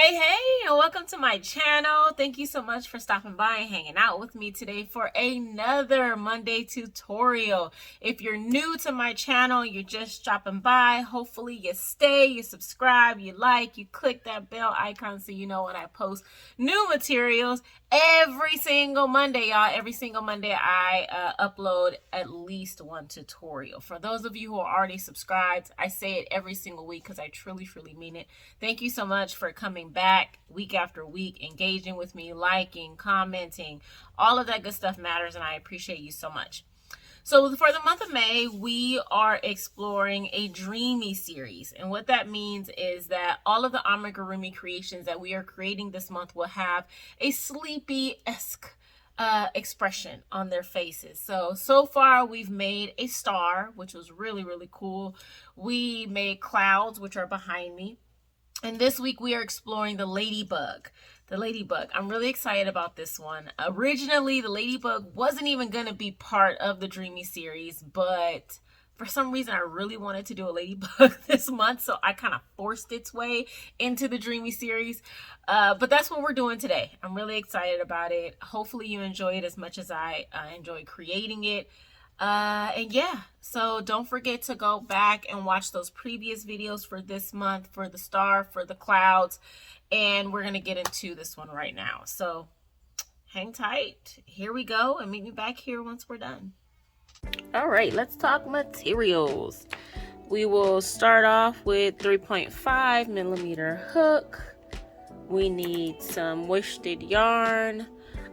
Hey, and welcome to my channel. Thank you so much for stopping by and hanging out with me today for another Monday tutorial. If you're new to my channel, you're just dropping by, hopefully you stay, you subscribe, you like, you click that bell icon so you know when I post new materials every single Monday, y'all. Every single Monday I upload at least one tutorial. For those of you who are already subscribed, I say it every single week because I truly mean it. Thank you so much for coming back week after week, engaging with me, liking, commenting. All of that good stuff matters, and I appreciate you so much. So for the month of May, we are exploring a Dreamy Series. And what that means is that all of the Amigurumi creations that we are creating this month will have a sleepy-esque expression on their faces. So far we've made a star, which was really cool. We made clouds, which are behind me. And this week we are exploring the Ladybug. I'm really excited about this one. Originally, the Ladybug wasn't even going to be part of the Dreamy Series, but for some reason I really wanted to do a Ladybug this month, so I kind of forced its way into the Dreamy Series. But that's what we're doing today. I'm really excited about it. Hopefully you enjoy it as much as I enjoy creating it. And yeah, so don't forget to go back and watch those previous videos for this month, for the star, for the clouds, and we're gonna get into this one right now. So hang tight, here we go, and meet me back here once we're done. All right, let's talk materials. We will start off with 3.5 millimeter hook. We need some worsted yarn.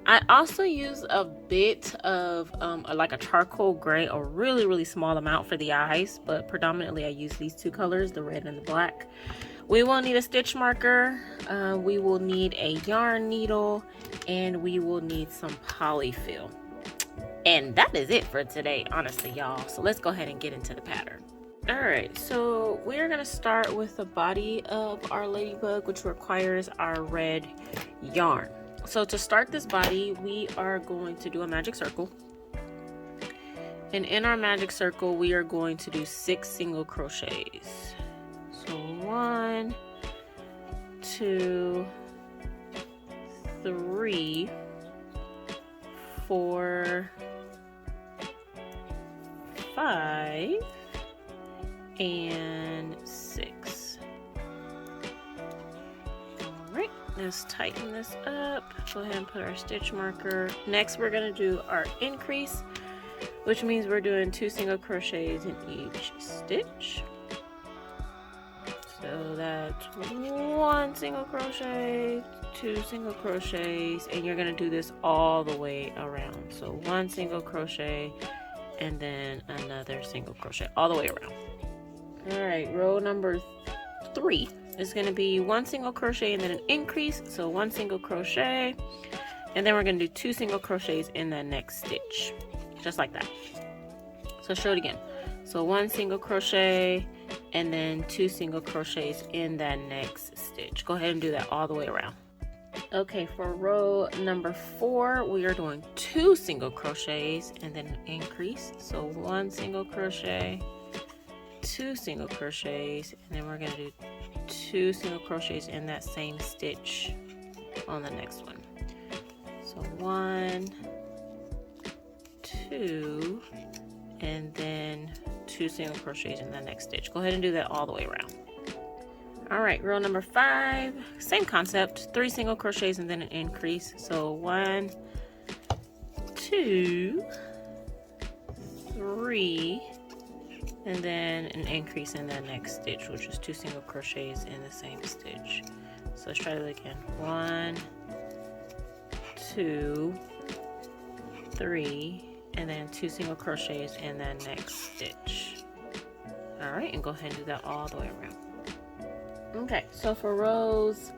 I also use a bit of like a charcoal gray, a really small amount for the eyes, but predominantly I use these two colors, the red and the black. We will need a stitch marker, we will need a yarn needle, and we will need some polyfill. And that is it for today, honestly, y'all. So let's go ahead and get into the pattern. All right, so we're gonna start with the body of our ladybug, which requires our red yarn. So to start this body, we are going to do a magic circle. And in our magic circle, we are going to do 6 single crochets. So 1, 2, 3, 4, 5, and 6. Alright, let's tighten this up. Go ahead and put our stitch marker. Next, we're going to do our increase, which means we're doing 2 single crochets in each stitch. So that's 1 single crochet, 2 single crochets, and you're going to do this all the way around. So 1 single crochet and then another single crochet all the way around. All right, row number 3 is going to be 1 single crochet and then an increase. So 1 single crochet, and then we're going to do 2 single crochets in that next stitch, just like that. So show it again. So 1 single crochet and then 2 single crochets in that next stitch. Go ahead and do that all the way around. Okay, for row number 4, we are doing 2 single crochets and then an increase. So 1 single crochet, 2 single crochets, and then we're going to do 2 single crochets in that same stitch on the next one. So 1, 2, and then 2 single crochets in the next stitch. Go ahead and do that all the way around. All right, row number 5, same concept, 3 single crochets and then an increase. So 1, 2, 3, and then an increase in that next stitch, which is 2 single crochets in the same stitch. So let's try that again. 1, 2, 3, and then 2 single crochets in that next stitch. All right, and go ahead and do that all the way around. Okay, so for rows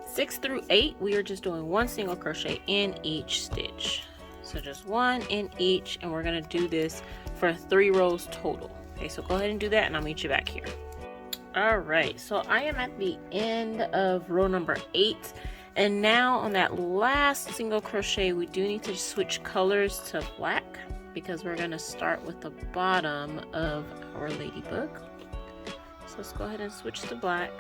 6 through 8, we are just doing 1 single crochet in each stitch. So just 1 in each, and we're gonna do this for 3 rows total. Okay, so go ahead and do that, and I'll meet you back here. All right, so I am at the end of row number 8, and now on that last single crochet, we do need to switch colors to black because we're gonna start with the bottom of our ladybug. So let's go ahead and switch to black.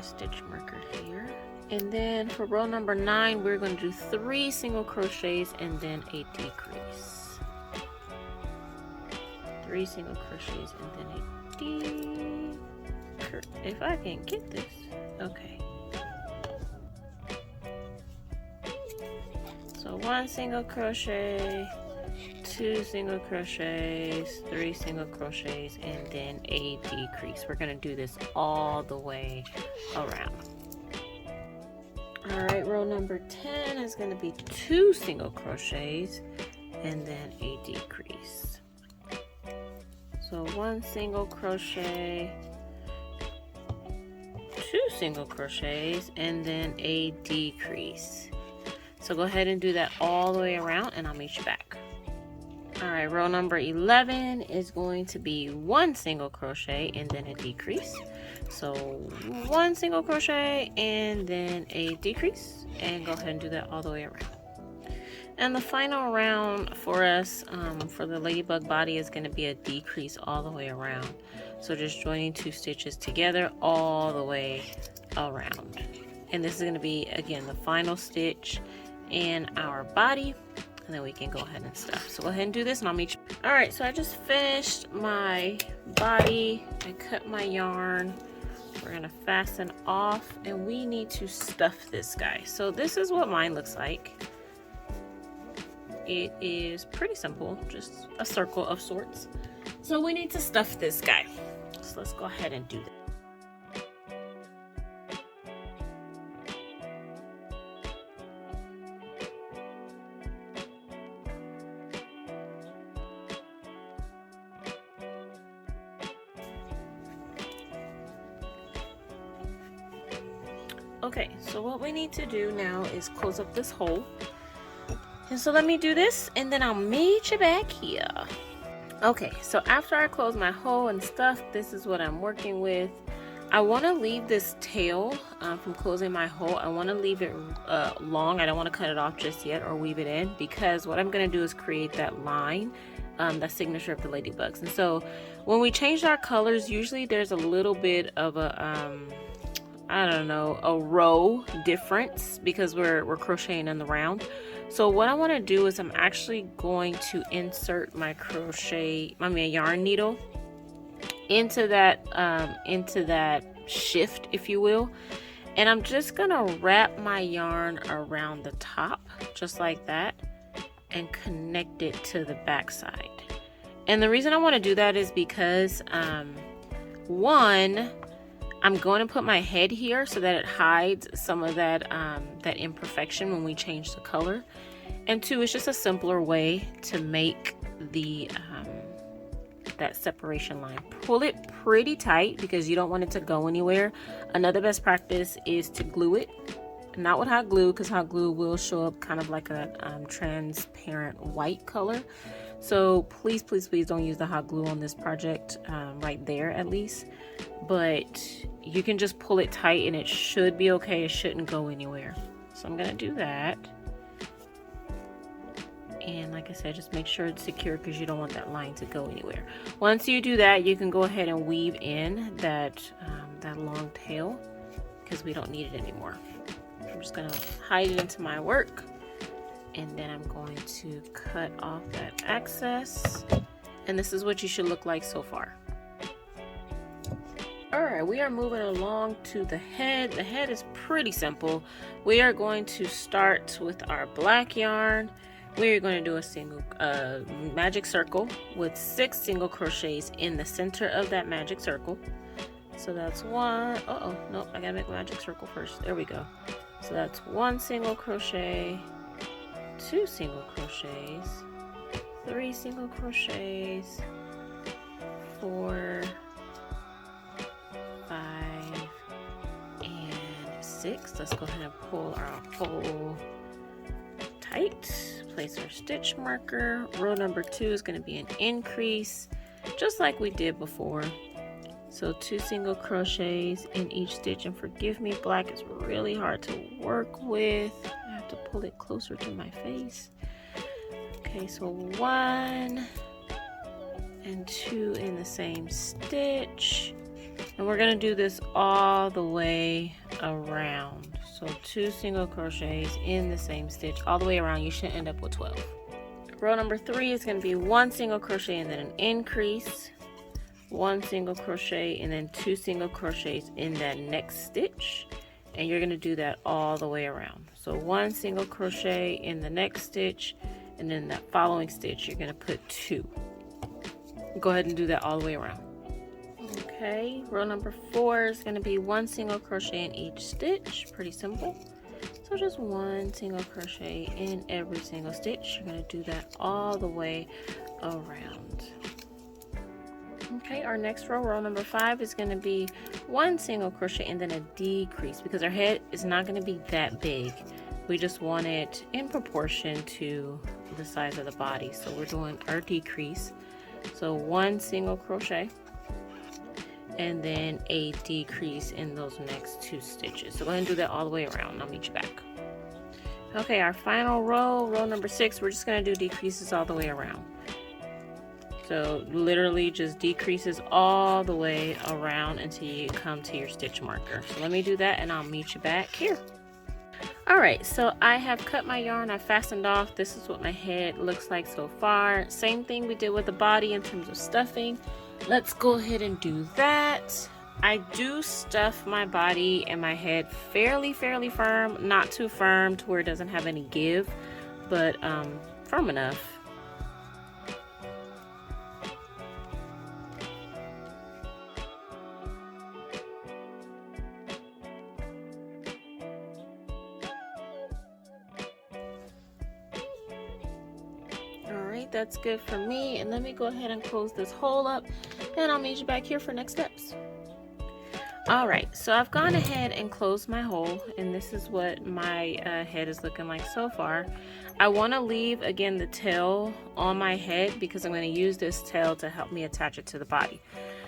stitch marker here. And then for row number 9, we're going to do 3 single crochets and then a decrease. 3 single crochets and then a decrease. If I can get this. Okay. So 1 single crochet, 2 single crochets, 3 single crochets, and then a decrease. We're going to do this all the way around. Alright, row number 10 is going to be 2 single crochets and then a decrease. So 1 single crochet, 2 single crochets, and then a decrease. So go ahead and do that all the way around and I'll meet you back. Alright, row number 11 is going to be 1 single crochet and then a decrease. So 1 single crochet and then a decrease, and go ahead and do that all the way around. And the final round for us for the Ladybug body is going to be a decrease all the way around. So just joining 2 stitches together all the way around. And this is going to be, again, the final stitch in our body. And then we can go ahead and stuff. So go ahead and do this and I'll meet you. Alright, so I just finished my body. I cut my yarn. We're going to fasten off and we need to stuff this guy. So this is what mine looks like. It is pretty simple, just a circle of sorts. So we need to stuff this guy. So let's go ahead and do that. Okay, so what we need to do now is close up this hole. And so let me do this and then I'll meet you back here. Okay, so after I close my hole and stuff, this is what I'm working with. I want to leave this tail from closing my hole. I want to leave it long. I don't want to cut it off just yet or weave it in, because what I'm going to do is create that line, that signature of the ladybugs. And so when we change our colors, usually there's a little bit of a I don't know, a row difference because we're crocheting in the round. So what I want to do is I'm actually going to insert my yarn needle into that shift, if you will, and I'm just gonna wrap my yarn around the top just like that and connect it to the back side. And the reason I want to do that is because one, I'm going to put my head here so that it hides some of that that imperfection when we change the color. And 2, it's just a simpler way to make the that separation line. Pull it pretty tight because you don't want it to go anywhere. Another best practice is to glue it. Not with hot glue, because hot glue will show up kind of like a transparent white color. So please, please, please don't use the hot glue on this project, right there at least. But you can just pull it tight and it should be okay. It shouldn't go anywhere. So I'm gonna do that. And like I said, just make sure it's secure because you don't want that line to go anywhere. Once you do that, you can go ahead and weave in that long tail because we don't need it anymore. I'm just gonna hide it into my work, and then I'm going to cut off that excess. And this is what you should look like so far. Alright, we are moving along to the head. The head is pretty simple. We are going to start with our black yarn. We're going to do a single magic circle with 6 single crochets in the center of that magic circle. So that's 1. Nope, I gotta make a magic circle first. There we go. So that's 1 single crochet, 2 single crochets, 3 single crochets, 4, 5, and 6. Let's go ahead and pull our hole tight. Place our stitch marker. Row number 2 is going to be an increase, just like we did before. So 2 single crochets in each stitch, and forgive me, black is really hard to work with. I have to pull it closer to my face. Okay, so 1 and 2 in the same stitch, And we're gonna do this all the way around. So 2 single crochets in the same stitch all the way around. You should end up with 12. Row number 3 is gonna be 1 single crochet and then an increase, 1 single crochet and then 2 single crochets in that next stitch. And you're gonna do that all the way around. So 1 single crochet in the next stitch, and then that following stitch you're gonna put 2. Go ahead and do that all the way around. Okay, row number 4 is going to be 1 single crochet in each stitch. Pretty simple. So just 1 single crochet in every single stitch. You're going to do that all the way around. Okay, our next row, row number 5, is going to be 1 single crochet and then a decrease, because our head is not going to be that big. We just want it in proportion to the size of the body. So we're doing our decrease. So 1 single crochet and then a decrease in those next 2 stitches. So go ahead and do that all the way around. I'll meet you back. Okay, our final row, row number 6, we're just going to do decreases all the way around. So literally just decreases all the way around until you come to your stitch marker. So let me do that and I'll meet you back here. Alright, so I have cut my yarn, I fastened off. This is what my head looks like so far. Same thing we did with the body in terms of stuffing. Let's go ahead and do that. I do stuff my body and my head fairly firm, not too firm to where it doesn't have any give, but firm enough. That's good for me, and let me go ahead and close this hole up and I'll meet you back here for next steps. Alright, so I've gone ahead and closed my hole, and this is what my head is looking like so far. I want to leave again the tail on my head because I'm going to use this tail to help me attach it to the body.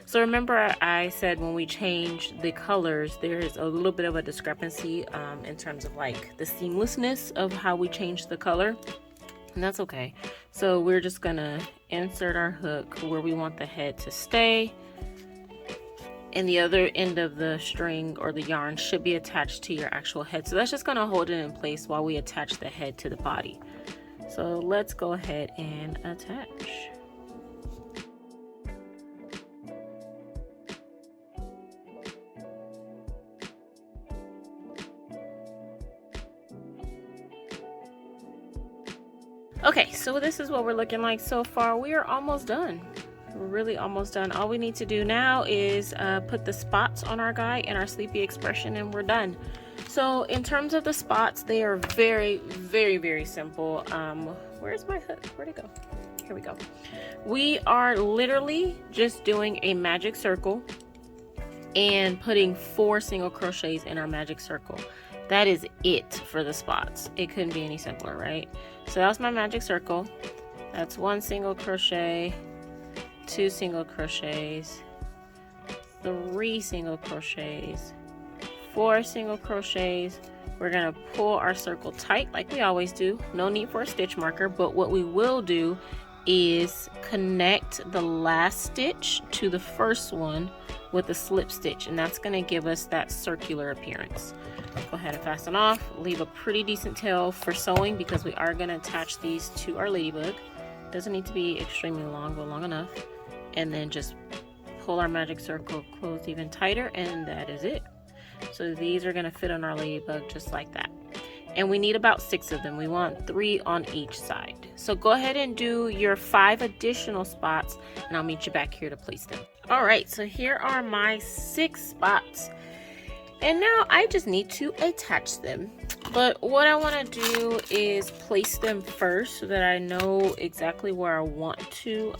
So remember I said when we changed the colors there is a little bit of a discrepancy in terms of like the seamlessness of how we changed the color. And that's okay. So we're just gonna insert our hook where we want the head to stay, and the other end of the string or the yarn should be attached to your actual head. So that's just gonna hold it in place while we attach the head to the body. So let's go ahead and attach. Okay, so this is what we're looking like so far. We are almost done. We're really almost done. All we need to do now is put the spots on our guy and our sleepy expression, and we're done. So in terms of the spots, they are very simple. Where's my hook? Where'd it go? Here we go. We are literally just doing a magic circle and putting 4 single crochets in our magic circle. That is it for the spots. It couldn't be any simpler, right? So that's my magic circle. That's 1 single crochet, 2 single crochets, 3 single crochets, 4 single crochets. We're gonna pull our circle tight like we always do. No need for a stitch marker, but what we will do is connect the last stitch to the first one with a slip stitch, and that's gonna give us that circular appearance. Go ahead and fasten off. Leave a pretty decent tail for sewing because we are going to attach these to our ladybug. Doesn't need to be extremely long, but long enough. And then just pull our magic circle closed even tighter, and that is it. So these are going to fit on our ladybug just like that. And we need about 6 of them. We want 3 on each side. So go ahead and do your 5 additional spots, and I'll meet you back here to place them. All right, so here are my 6 spots. And now I just need to attach them. But what I want to do is place them first so that I know exactly where I want to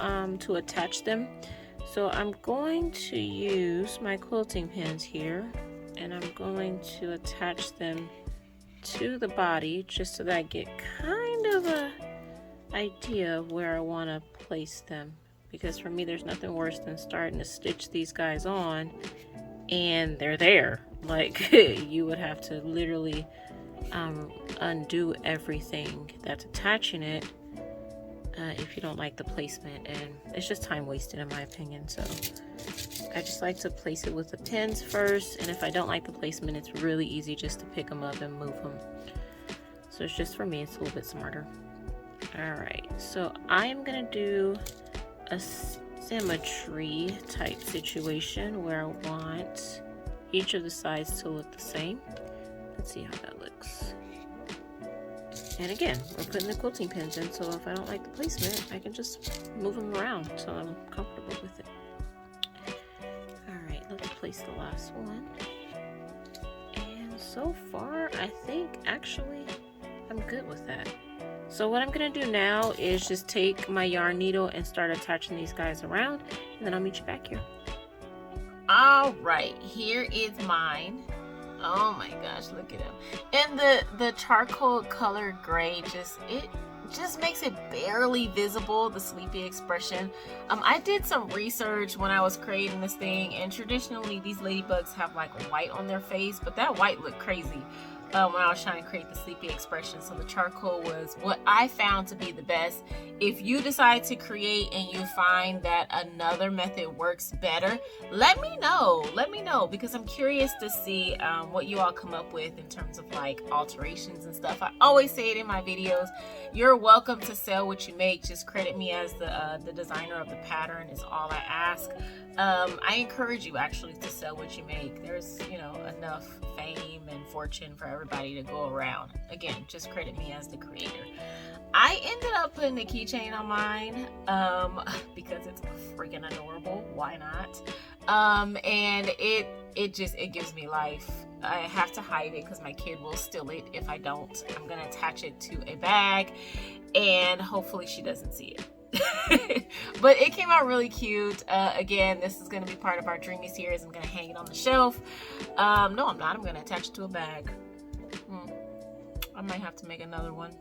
attach them. So I'm going to use my quilting pins here, and I'm going to attach them to the body just so that I get kind of a idea of where I want to place them. Because for me, there's nothing worse than starting to stitch these guys on and they're there. Like you would have to literally undo everything that's attaching it if you don't like the placement, and it's just time wasted in my opinion. So I just like to place it with the pins first, and if I don't like the placement, it's really easy just to pick them up and move them. So it's just, for me, it's a little bit smarter. Alright, so I am gonna do a symmetry type situation where I want each of the sides to look the same. Let's see how that looks. And again, we're putting the quilting pins in, so if I don't like the placement, I can just move them around so I'm comfortable with it. Alright, let's place the last one. And so far, I think actually I'm good with that. So what I'm going to do now is just take my yarn needle and start attaching these guys around, and then I'll meet you back here. Alright, here is mine. Oh my gosh, look at him. And the charcoal color gray just makes it barely visible, the sleepy expression. I did some research when I was creating this thing, and traditionally these ladybugs have like white on their face, but that white looked crazy when I was trying to create the sleepy expression. So the charcoal was what I found to be the best. If you decide to create and you find that another method works better, let me know, because I'm curious to see what you all come up with in terms of like alterations and stuff. I always say it in my videos, you're welcome to sell what you make. Just credit me as the designer of the pattern is all I ask. I encourage you actually to sell what you make. There's, you know, enough fame and fortune for everybody to go around. Again, just credit me as the creator. I ended up putting a keychain on mine because it's freaking adorable. Why not? And it gives me life. I have to hide it because my kid will steal it if I don't. I'm gonna attach it to a bag, and hopefully she doesn't see it. But it came out really cute. Again, this is going to be part of our Dreamy Series. I'm going to hang it on the shelf. No, I'm not. I'm going to attach it to a bag. I might have to make another one.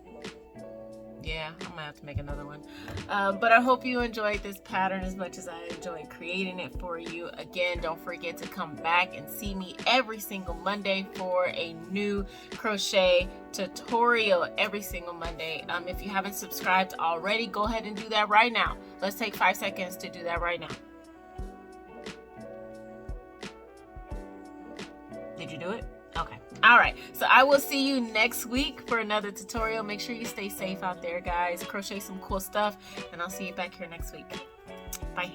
Yeah, I might have to make another one. But I hope you enjoyed this pattern as much as I enjoyed creating it for you. Again, don't forget to come back and see me every single Monday for a new crochet tutorial every single Monday. If you haven't subscribed already, go ahead and do that right now. Let's take 5 seconds to do that right now. Did you do it? Okay. All right. So I will see you next week for another tutorial. Make sure you stay safe out there, guys. Crochet some cool stuff, and I'll see you back here next week. Bye.